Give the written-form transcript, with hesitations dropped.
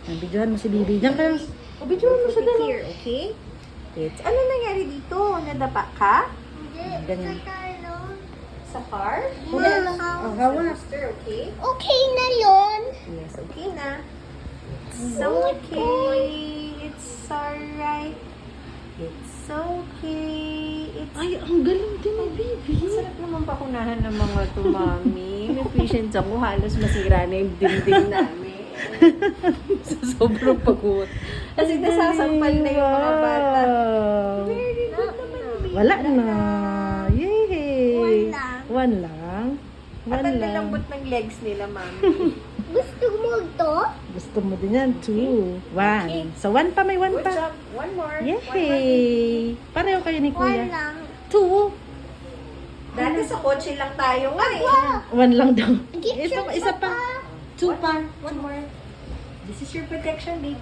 Videohan mo si Bibi. Diyan ka lang. O, videohan mo siya dala. Here, okay? Ano nangyari dito? Nadapa ka? Ganyan. Sa car? Oh, hawa. Sister, okay? Okay na yun. Yes, okay na. It's okay. It's alright. It's okay. It's Ay, ang galing din ni Bibi. sarap naman pakunahan ng mga to, mami. May patience ako. Halos masira na yung dingding namin. Sa sobrang pagod. Kasi nasasampal na yung mga bata. Very good naman, baby. Wala na. Yay! One lang. One lang. At ang lalambot ng legs nila, mami. Gusto mo ito? Gusto mo din yan. 2. 1. So, 1 pa. May 1 Good pa. job. One more. Yay! Pareho kayo ni One Kuya. lang. 2. Dati sa kotse lang tayo nga eh. 1 lang daw. Get Ito, your isa pa. 2 pa. One more. This is your protection, baby.